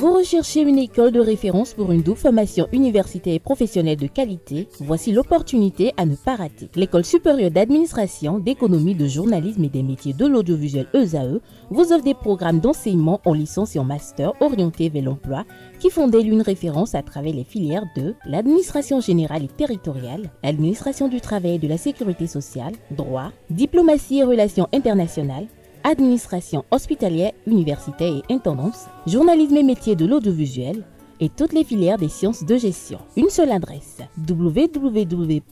Vous recherchez une école de référence pour une double formation universitaire et professionnelle de qualité? Voici l'opportunité à ne pas rater. L'École supérieure d'administration, d'économie, de journalisme et des métiers de l'audiovisuel ESAE vous offre des programmes d'enseignement en licence et en master orientés vers l'emploi qui font d'elle une référence à travers les filières de l'administration générale et territoriale, l'administration du travail et de la sécurité sociale, droit, diplomatie et relations internationales, administration hospitalière, universitaire et intendance, journalisme et métiers de l'audiovisuel et toutes les filières des sciences de gestion. Une seule adresse, www.esae.bj.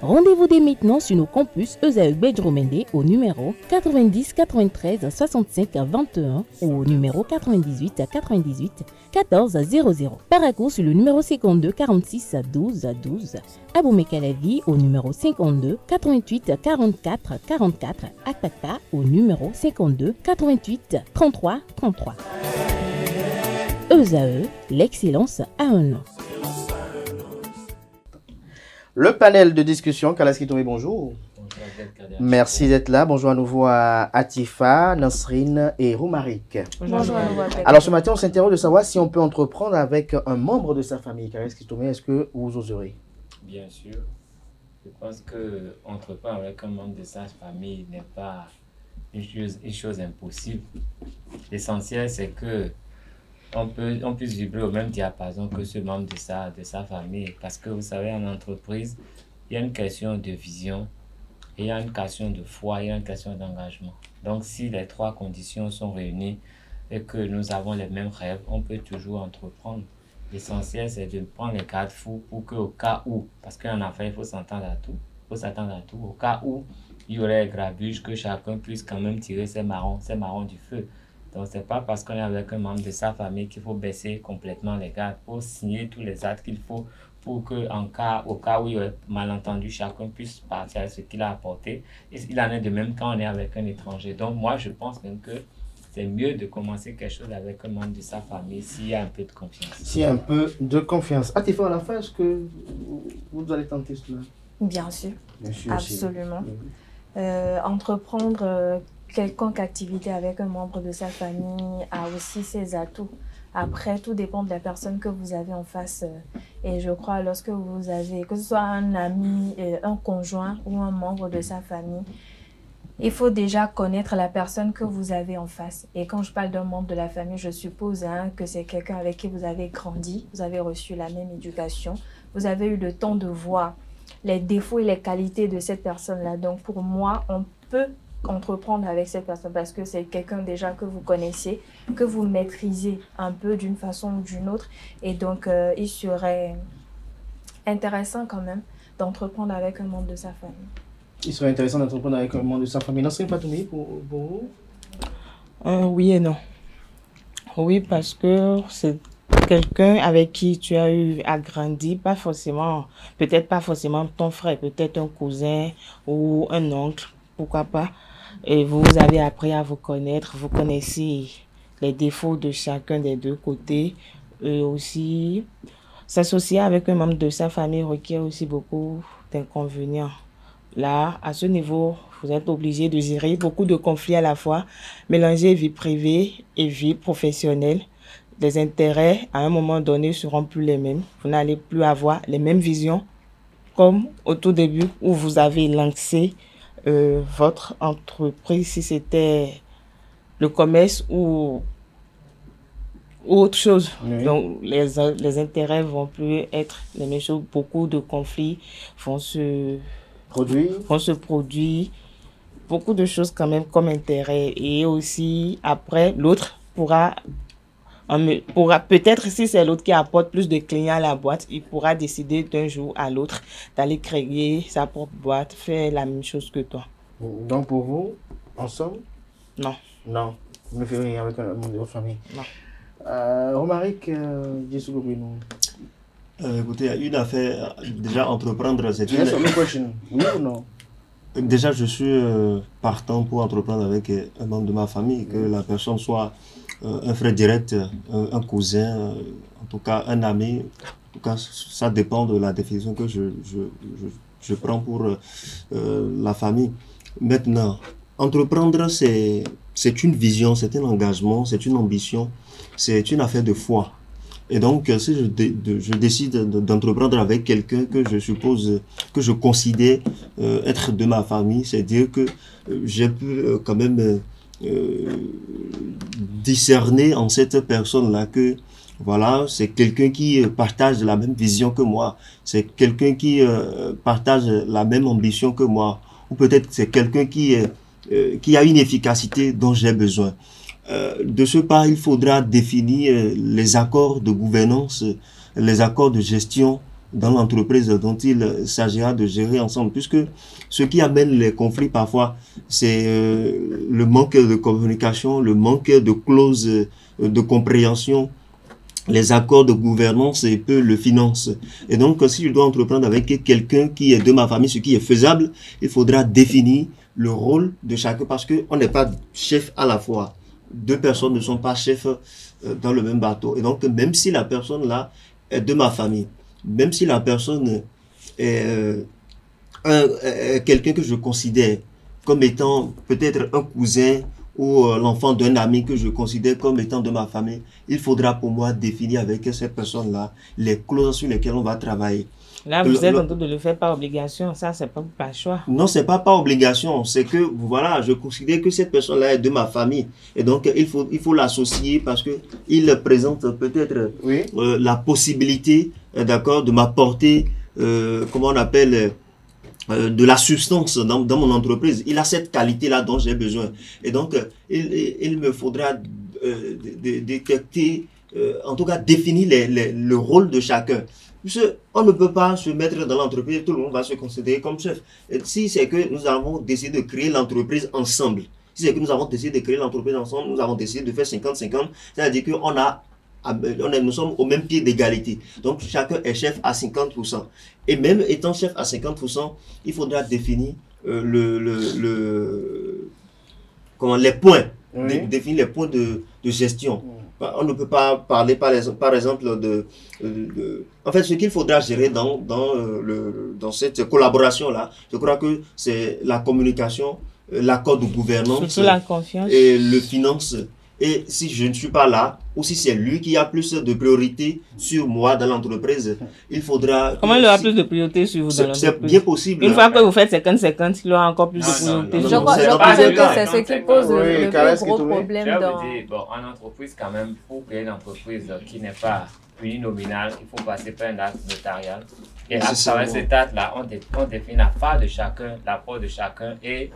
Rendez-vous dès maintenant sur nos campus ESAE Bedjromende au numéro 90 93 65 21 ou au numéro 98 98 14 00. Paracourt sur le numéro 52 46 12 12. Aboumé-Calavi au numéro 52 88 44 44. Akpakpa au numéro 52 88 33 33. ESAE, l'excellence à un nom. Le panel de discussion, Kalaski Toumé, bonjour. Merci d'être là. Bonjour à nouveau à Atifa, Nasrine et Romaric. Bonjour à nouveau. Alors ce matin, on s'interroge de savoir si on peut entreprendre avec un membre de sa famille. Kalaski Toumé, est-ce que vous oserez? Bien sûr. Je pense que entreprendre avec un membre de sa famille n'est pas une chose impossible. L'essentiel, c'est que on puisse vibrer au même diapason que ce membre de sa famille. Parce que vous savez, en entreprise, il y a une question de vision, et il y a une question de foi, il y a une question d'engagement. Donc, si les trois conditions sont réunies et que nous avons les mêmes rêves, on peut toujours entreprendre. L'essentiel, c'est de prendre les garde-fous pour qu'au cas où, parce qu'en affaires, il faut s'attendre à tout, au cas où il y aurait des grabuges, que chacun puisse quand même tirer ses marrons du feu. Donc, ce n'est pas parce qu'on est avec un membre de sa famille qu'il faut baisser complètement les gardes. Il faut signer tous les actes qu'il faut pour que, au cas où il y a malentendu, chacun puisse partir avec ce qu'il a apporté. Et il en est de même quand on est avec un étranger. Donc, moi, je pense même que c'est mieux de commencer quelque chose avec un membre de sa famille s'il y a un peu de confiance. S'il y a un peu de confiance. Atifa, à la fin, est-ce que vous allez tenter cela? Bien sûr. Bien sûr. Absolument. Entreprendre quelconque activité avec un membre de sa famille a aussi ses atouts. Après, tout dépend de la personne que vous avez en face. Et je crois, lorsque vous avez, que ce soit un ami, un conjoint ou un membre de sa famille, il faut déjà connaître la personne que vous avez en face. Et quand je parle d'un membre de la famille, je suppose que c'est quelqu'un avec qui vous avez grandi, vous avez reçu la même éducation, vous avez eu le temps de voir les défauts et les qualités de cette personne-là. Donc pour moi, on peut entreprendre avec cette personne parce que c'est quelqu'un déjà que vous connaissez, que vous maîtrisez un peu d'une façon ou d'une autre. Et donc, il serait intéressant quand même d'entreprendre avec un membre de sa famille. Il serait intéressant d'entreprendre avec un membre de sa famille. Nasrine Patoumi, pour vous? Oui et non. Oui, parce que c'est quelqu'un avec qui tu as eu à grandir, pas forcément, peut-être pas forcément ton frère, peut-être un cousin ou un oncle, pourquoi pas. Et vous avez appris à vous connaître, vous connaissez les défauts de chacun des deux côtés. Et aussi, s'associer avec un membre de sa famille requiert aussi beaucoup d'inconvénients. Là, à ce niveau, vous êtes obligé de gérer beaucoup de conflits à la fois, mélanger vie privée et vie professionnelle. Les intérêts, à un moment donné, seront plus les mêmes. Vous n'allez plus avoir les mêmes visions comme au tout début où vous avez lancé votre entreprise, si c'était le commerce ou autre chose. Oui. Donc, les intérêts vont plus être les mêmes choses. Beaucoup de conflits vont se produire. Beaucoup de choses quand même comme intérêt. Et aussi, après, l'autre pourra peut-être, si c'est l'autre qui apporte plus de clients à la boîte, il pourra décider d'un jour à l'autre d'aller créer sa propre boîte, faire la même chose que toi. Donc pour vous, ensemble? Non. Non, vous ne faites rien avec un membre de votre famille? Non. Romaric, écoutez, une affaire, déjà entreprendre, c'est une... Oui ou non? Déjà, je suis partant pour entreprendre avec un membre de ma famille, que la personne soit un frère direct, un cousin, en tout cas un ami. En tout cas, ça dépend de la définition que je prends pour la famille. Maintenant, entreprendre, c'est c'est une vision, c'est un engagement, c'est une ambition, c'est une affaire de foi. Et donc, si je décide d'entreprendre avec quelqu'un que je suppose, que je considère être de ma famille, c'est dire que j'ai pu quand même discerner en cette personne-là que voilà, c'est quelqu'un qui partage la même vision que moi, c'est quelqu'un qui partage la même ambition que moi, ou peut-être c'est quelqu'un qui a une efficacité dont j'ai besoin. De ce pas, il faudra définir les accords de gouvernance, les accords de gestion dans l'entreprise dont il s'agira de gérer ensemble, puisque ce qui amène les conflits parfois, c'est le manque de communication, le manque de clauses de compréhension. Les accords de gouvernance et peu le finance. Et donc, si je dois entreprendre avec quelqu'un qui est de ma famille, ce qui est faisable, il faudra définir le rôle de chacun parce qu'on n'est pas chef à la fois. Deux personnes ne sont pas chefs dans le même bateau. Et donc, même si la personne là est de ma famille, même si la personne est quelqu'un que je considère comme étant peut-être un cousin ou l'enfant d'un ami que je considère comme étant de ma famille, il faudra pour moi définir avec cette personne-là les clauses sur lesquelles on va travailler. Là, vous êtes en train de le faire par obligation, ça, c'est pas par choix. Non, c'est pas par obligation, c'est que, voilà, je considère que cette personne-là est de ma famille. Et donc, il faut l'associer parce que il présente peut-être la possibilité, d'accord, de m'apporter, comment on appelle, de la substance dans mon entreprise. Il a cette qualité-là dont j'ai besoin. Et donc, il me faudra détecter, en tout cas définir le rôle de chacun. On ne peut pas se mettre dans l'entreprise, tout le monde va se considérer comme chef. Et si c'est que nous avons décidé de créer l'entreprise ensemble, si c'est que nous avons décidé de créer l'entreprise ensemble, nous avons décidé de faire 50-50, c'est-à-dire que nous sommes au même pied d'égalité. Donc chacun est chef à 50%. Et même étant chef à 50%, il faudra définir les points, définir les points de gestion. On ne peut pas parler par exemple en fait, ce qu'il faudra gérer dans cette collaboration-là, je crois que c'est la communication, l'accord de gouvernance, surtout la confiance, et le finance. Et si je ne suis pas là, ou si c'est lui qui a plus de priorité sur moi dans l'entreprise, il faudra... Comment il aura plus de priorité sur vous dans l'entreprise? C'est bien possible. Une fois que vous faites 50-50, il aura encore plus de priorité. Je crois que c'est ce qui pose le plus gros problème dans... En entreprise, quand même, pour créer une entreprise qui n'est pas uninominale, il faut passer par un acte notarial. Et à travers cet acte-là, on définit la part de chacun, l'apport de chacun et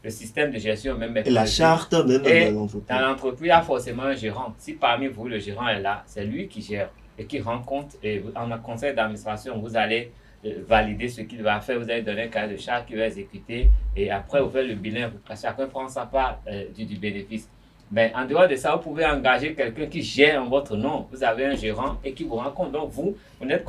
le système de gestion même. Et la charte même de l'entreprise. Dans l'entreprise, il y a forcément un gérant. Si parmi vous, le gérant est là, c'est lui qui gère et qui rend compte. Et en conseil d'administration, vous allez valider ce qu'il va faire. Vous allez donner un cahier de charge qu'il va exécuter. Et après, vous faites le bilan. Chacun prend sa part du bénéfice. Mais en dehors de ça, vous pouvez engager quelqu'un qui gère en votre nom. Vous avez un gérant et qui vous rend compte. Donc, vous n'êtes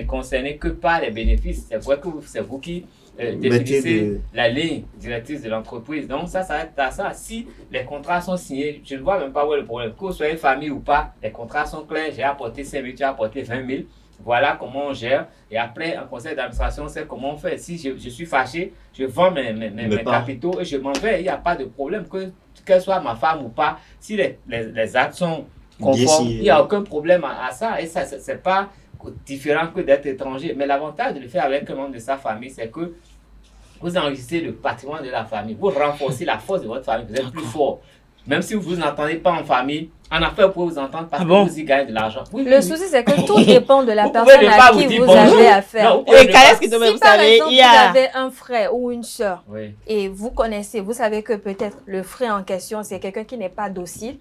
concerné que par les bénéfices. C'est vrai que c'est vous qui définissez la ligne directrice de l'entreprise. Donc, ça s'arrête à ça. Si les contrats sont signés, je ne vois même pas où est le problème. Que vous soyez famille ou pas, les contrats sont clairs. J'ai apporté 5 000, tu as apporté 20 000. Voilà comment on gère. Et après, en conseil d'administration, c'est comment on fait. Si je suis fâché, je vends mes capitaux et je m'en vais. Il n'y a pas de problème. Qu'elle soit ma femme ou pas, si les actes sont conformes, il n'y a aucun problème à ça. Et ça, ce n'est pas différent que d'être étranger. Mais l'avantage de le faire avec un membre de sa famille, c'est que vous enrichissez le patrimoine de la famille. Vous renforcez la force de votre famille. Vous êtes plus fort. Même si vous n'entendez pas en famille, en affaires, vous pouvez vous entendre parce que vous y gagnez de l'argent. Le souci, c'est que tout dépend de la personne à qui vous avez affaire. Si par exemple, vous avez un frère ou une soeur et vous connaissez, vous savez que peut-être le frère en question, c'est quelqu'un qui n'est pas docile,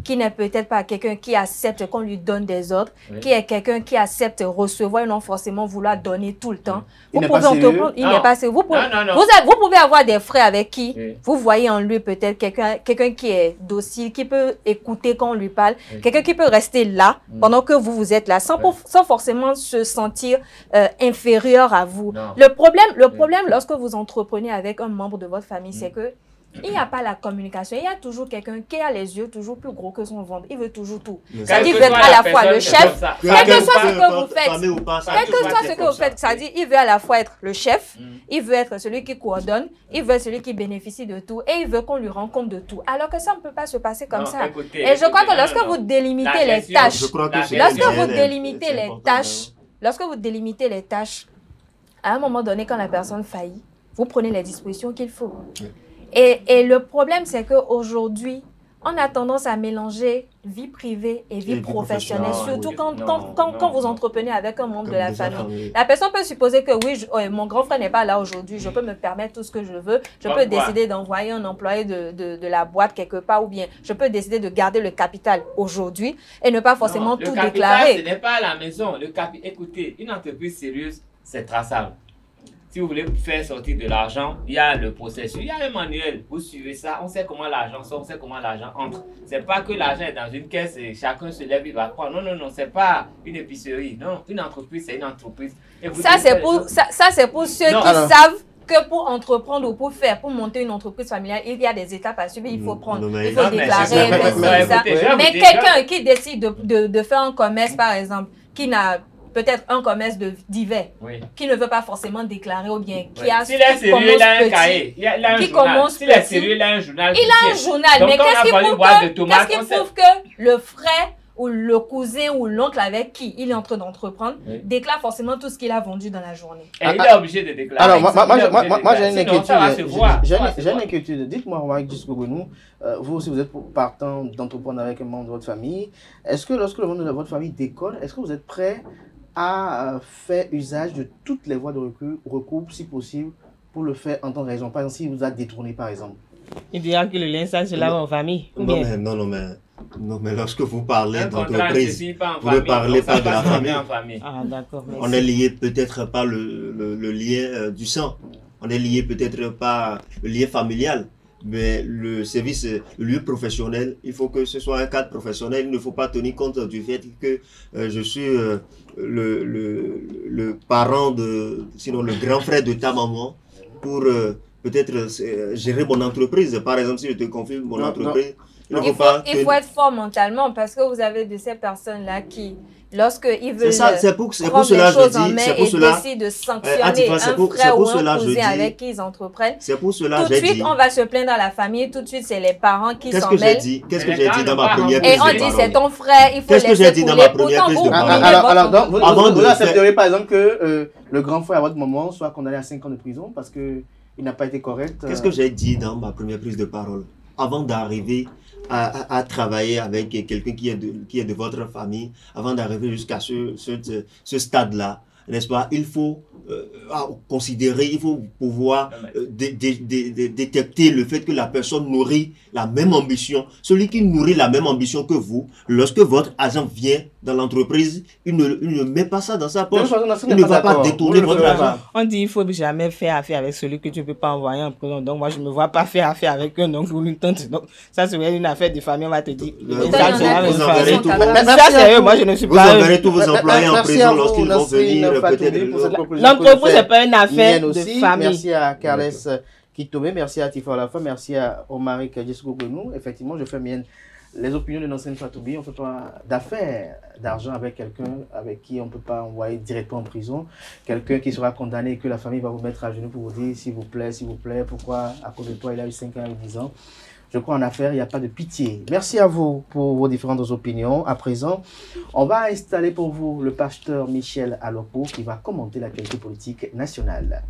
qui n'est peut-être pas quelqu'un qui accepte qu'on lui donne des ordres, qui est quelqu'un qui accepte recevoir et non forcément vouloir donner tout le temps. Vous pouvez entreprendre, il n'est pas sérieux. Vous pouvez avoir des frères avec qui vous voyez en lui peut-être quelqu'un qui est docile, qui peut écouter quand on lui parle, quelqu'un qui peut rester là pendant que vous êtes là, sans forcément se sentir inférieur à vous. Le problème lorsque vous entreprenez avec un membre de votre famille, c'est que il n'y a pas la communication. Il y a toujours quelqu'un qui a les yeux toujours plus gros que son ventre. Il veut toujours tout. Quel Il que veut être soit à la la fois le personne, chef, c'est comme ça. quel que soit ce que vous faites. Famille ou pas, ça Quel que toujours soit été ce que comme vous faites, ça. ça dit, il veut à la fois être le chef, il veut être celui qui coordonne, il veut être celui qui bénéficie de tout et il veut qu'on lui rende compte de tout. Alors que ça ne peut pas se passer comme Non, ça. écoutez, Et je crois que non, lorsque non. vous délimitez La les gestion, tâches, Je crois que La c'est lorsque gestion, vous réel, délimitez c'est les important, tâches, lorsque vous délimitez les tâches, à un moment donné, quand la personne faillit, vous prenez les dispositions qu'il faut. Et le problème, c'est qu'aujourd'hui, on a tendance à mélanger vie privée et vie vie professionnelle, professionnelle, surtout oui. quand vous Non. entreprenez avec un membre de Comme la des famille. familles. La personne peut supposer que oui, mon grand frère n'est pas là aujourd'hui, je peux me permettre tout ce que je veux, je peux décider d'envoyer un employé de la boîte quelque part ou bien je peux décider de garder le capital aujourd'hui et ne pas forcément tout Le capital, déclarer. ce n'est pas à la maison. Écoutez, une entreprise sérieuse, c'est traçable. Si vous voulez faire sortir de l'argent, il y a le processus, il y a un manuel. Vous suivez ça, on sait comment l'argent sort, on sait comment l'argent entre. C'est pas que l'argent est dans une caisse et chacun se lève, il va prendre. Non, non, non, c'est pas une épicerie. Non, une entreprise, c'est une entreprise. Et vous Ça, devez c'est faire pour, les choses. ça, c'est pour ceux Non, qui alors. savent que pour entreprendre ou pour monter une entreprise familiale, il y a des étapes à suivre, il faut prendre, Non, mais il faut Non, mais déclarer, c'est ça, faire mais ça. écoutez, je vais vous Mais dire, quelqu'un qui décide de faire un commerce, par exemple, qui n'a peut-être un commerce d'hiver, Oui. qui ne veut pas forcément déclarer ou bien qui Ouais. a S'il est qui sérieux, commence il a un petit. cahier, il a un Qui journal. commence S'il est petit. sérieux, il a un journal. Il a un journal, Donc, mais quand on a qu'est-ce vendu qui boîte de tomates, on sait- prouve que le frère ou le cousin ou l'oncle avec qui il est en train d'entreprendre Oui. déclare forcément tout ce qu'il a vendu dans la journée. Et il est obligé de déclarer. Alors, moi, Il est obligé de moi, j'ai une déclarer. Sinon, ça va se inquiétude. voir. J'ai Ça va se une voir. inquiétude. Dites-moi, Romaric Giscogonou, vous aussi, vous êtes partant d'entreprendre avec un membre de votre famille. Est-ce que lorsque le membre de votre famille décolle, est-ce que vous êtes prêt à faire usage de toutes les voies de recours, si possible, pour le faire en tant que raison? Par exemple, s'il vous a détourné, par exemple. Il dira que le linge sale se lave en famille. Ou bien. Non, mais lorsque vous parlez Un contrat ne se d'entreprise, signe pas en vous ne famille, parlez donc ça pas de la passe famille. en famille. Ah, d'accord. merci. on est lié peut-être pas le lien du sang, on est lié peut-être pas le lien familial, mais le service, le lieu professionnel, il faut que ce soit un cadre professionnel. Il ne faut pas tenir compte du fait que je suis le parent sinon le grand frère de ta maman pour peut-être gérer mon entreprise. Par exemple, si je te confie mon entreprise, il ne faut pas Il faut être fort mentalement parce que vous avez de ces personnes-là qui, lorsqu'ils veulent c'est pour prendre cela les choses en main c'est pour et cela, décident de sanctionner Atifa, un c'est pour frère ou cela un je cousin dis- avec qui ils entreprennent, c'est pour cela tout de j'ai suite dit. on va se plaindre à la famille, tout de suite c'est les parents qui Qu'est-ce s'en que j'ai mêlent. dit? Qu'est-ce que Mais j'ai les dit dans gars ma n'ont première pas Et prise on de dit parole? c'est ton frère, il faut Qu'est-ce que laisser j'ai dit dans couler. ma première Pourtant, prise vous de parole? ruinez votre... Donc, Avant vous de accepteriez par exemple que le grand frère à votre maman soit condamné à 5 ans de prison parce qu'il n'a pas été correct. Qu'est-ce que j'ai dit dans ma première prise de parole? Avant d'arriver à travailler avec quelqu'un qui est de votre famille, avant d'arriver jusqu'à ce stade-là, n'est-ce pas? Il faut considérer, il faut pouvoir détecter le fait que la personne nourrit la même ambition. Celui qui nourrit la même ambition que vous, lorsque votre agent vient dans l'entreprise, il ne met pas ça dans sa poche. Il ne va pas détourner votre argent. On dit il faut jamais faire affaire avec celui que tu ne peux pas envoyer en prison. Donc moi je ne me vois pas faire affaire avec un oncle ou une tante. Donc ça serait une affaire de famille, on va te dire. Ça c'est eux, moi je ne suis Vous pas eux. enverrez tous vos employés en prison lorsqu'ils vont venir peut-être. L'entreprise c'est pas une affaire de famille. Merci à Carles Kitome, merci à Tifa Olafa, merci à Romaric Giscogonou. Effectivement, je fais mienne les opinions de Nansrine Fatoubi. On ne fait pas d'affaires d'argent avec quelqu'un avec qui on ne peut pas envoyer directement en prison. Quelqu'un qui sera condamné et que la famille va vous mettre à genoux pour vous dire s'il vous plaît, pourquoi à cause de toi il a eu 5 ans ou 10 ans. Je crois en affaires, il n'y a pas de pitié. Merci à vous pour vos différentes opinions. À présent, on va installer pour vous le pasteur Michel Aloko qui va commenter l'actualité politique nationale.